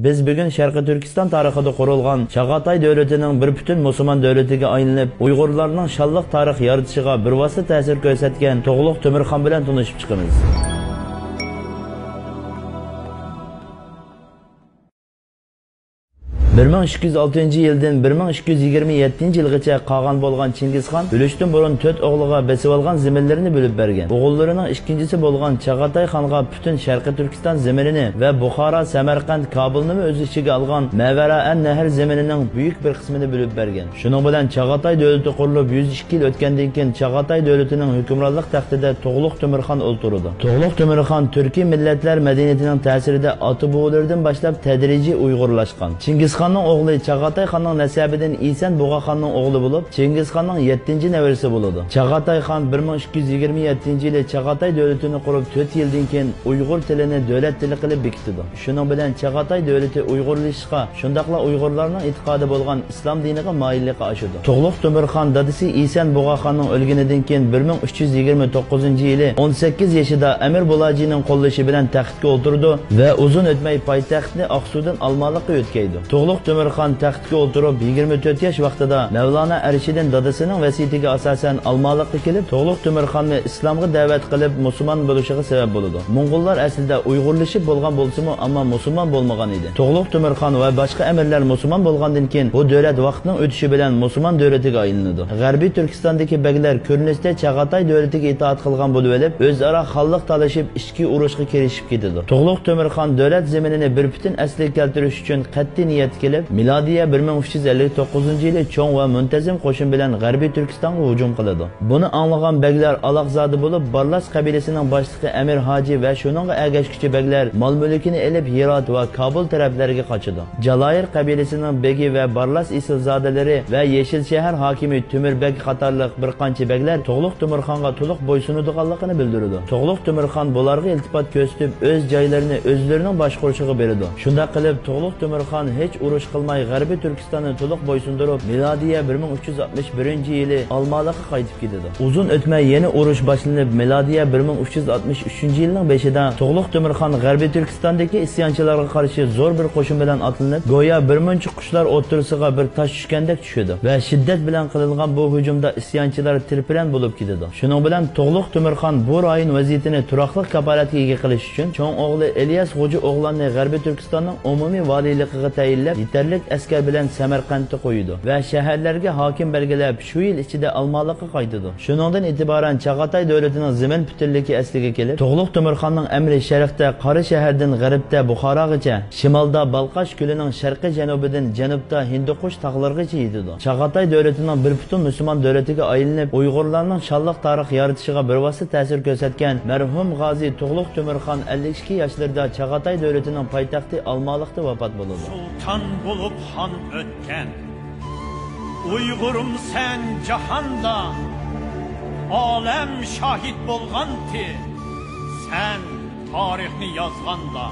Biz bugün Sharqiy Turkiston tarixida qurilgan Chagatai davlatining bir butun musulmon davlatiga aylanib, Uyg'urlarning shalliq tarix yaratishiga bir vosita ta'sir ko'rsatgan To'g'liq Temirxon bilan tanishib chiqamiz. 1206 yildan 1227 yilgacha qolgan bo'lgan Chingizxon o'lishdan burun 4 o'g'liga besib olgan zaminlarini bo'lib bergan. O'g'illarining ikkinchisi bo'lgan Chagatai xonga butun Sharqiy Turkiston zaminini va Buxoro, Samarqand, Kobulni o'z ichiga olgan Mavara an-Nahr zaminining buyuk bir qismini bo'lib bergan. Shuning bilan Chagatai davlati qurilib 102 yil o'tgandan keyin Chagatai davlatining hukmronlik taxtida To'g'liq Temirxon o'ltirdi. To'g'liq Temirxon Turkiy millatlar madaniyatining ta'sirida ota-bobolardan boshlab tadrijiy uyg'urlashgan. Chingizxon oğlu Chagatai xonning nasabidan İsan Buğa xonning o'g'li bo'lib, Chingiz xonning 7-nevarasi bo'ladi. Chagatai xon 1227-yili Chagatai davlatini qurib 4 yildan keyin Uyg'ur tilini davlat tili qilib bekitdi. Shuning bilan Chagatai davlati uyg'urlashishga, shundaqla Uyg'urlarning e'tiqodi bo'lgan islom diniga moyillik oshirdi. To'g'liq Temirxon dadasi İsan Buğa xonning o'lganidan keyin 1329-yili 18 yoshida Amir Bulajining qo'llashi bilan taxtga o'tirdi va uzun o'tmay poytaxtni Oqsudan Olmaliqqa o'tkazdi. To'g'liq Temirxon taxtga o'tirib 24 yosh vaqtida Mavlana Arshidin dadasining vasiyatiga asosan Olmaliqqa kelib, To'g'liq Temirxonni islomga da'vat qilib musulmon bo'lishiga sabab bo'ldi. Mo'ng'ullar aslida uyg'urlashib bo'lgan bo'lsa-mu, ammo musulmon bo'lmagan edi. To'g'liq Temirxon va boshqa amirlar musulmon bo'lgandan keyin bu davlat vaqtning o'tishi bilan musulmon davlatiga aylandi. G'arbiy Turkistondagi baglar ko'rinishda Chagatai davlatiga itoat qilgan bo'lib olib, o'zaro xalliq talashib ichki urushga kirishib ketdi. To'g'liq Temirxon davlat zaminini bir butun asliga keltirish uchun qat'iy niyat kelib, milodiya 1359-yili cho'ng va muntazam qo'shin bilan G'arbiy Turkistonga hujum qiladi. Buni anglagan baglar aloqzodi bo'lib, Barlas qabilasining boshlig'i Amir Hoji va shuning ergashuvchi baglar mol-mulkini elib Hirot va Kobul taraflariga qochadi. Jalayir qabilasining begi va Barlas isilzodalari va Yeshil shahar hokimi Temirbek qatorliq bir qancha baglar To'g'liq Temirxonga to'liq bo'ysunadiganligini bildirdi. To'g'liq Temirxon bularga iltifot ko'rsatib, o'z joylarini o'zlarining boshqarishiga berdi. Shunda qilib To'g'liq Temirxon hech urush qilmay G'arbiy Turkistonni to'liq bo'ysundirib, milodiya 1361-yili Olmaliqqa qaytib ketdi. Uzun o'tmay yana urush boshlanib, milodiya 1363-yilning 5-ida To'g'liq Temirxon G'arbiy Turkistondagi isyonchilarga qarshi zo'r bir qo'shin bilan otlanib, go'yo bir muncha qushlar o'tirisiga bir tosh tushgandek tushdi va shiddat bilan qilingan bu hujumda isyonchilar tirpiran bo'lib ketdi. Shuning bilan To'g'liq Temirxon bu rayon vaziyatini turaqliq kapolatga ega qilish uchun cho'ng o'g'li Ilyas Xo'ja o'g'lanni G'arbiy Turkistonning umumiy valiyligiga tayinlab, yetarli askar bilan Samarqandga qo'ydi va shaharlarga hokim belgilab, shu yil ichida Olmaliqqa qaytdi. Shuningdan e'tiboran Chagatai davlatining zamin butunligi asliga kelib, To'g'liq Temirxonning amri sharqda Qori shahardan g'arbda Buxorogacha, shimolda Balqash ko'lining sharqiy janubidan janubda Hinduqush tog'larigacha yetdi. Chagatai davlatining bir butun musulmon davlatiga aylanib, Uyg'urlarning shalliq tarix yaratishiga bir vosita ta'sir ko'rsatgan marhum g'ozi To'g'liq Temirxon 52 yoshlarida Chagatai davlatining poytaxti Olmaliqda vafot bo'ldi. Sultan bulup han ötken, Uygurum sen cahanda, alem şahit bolganti, sen tarihni yazganda.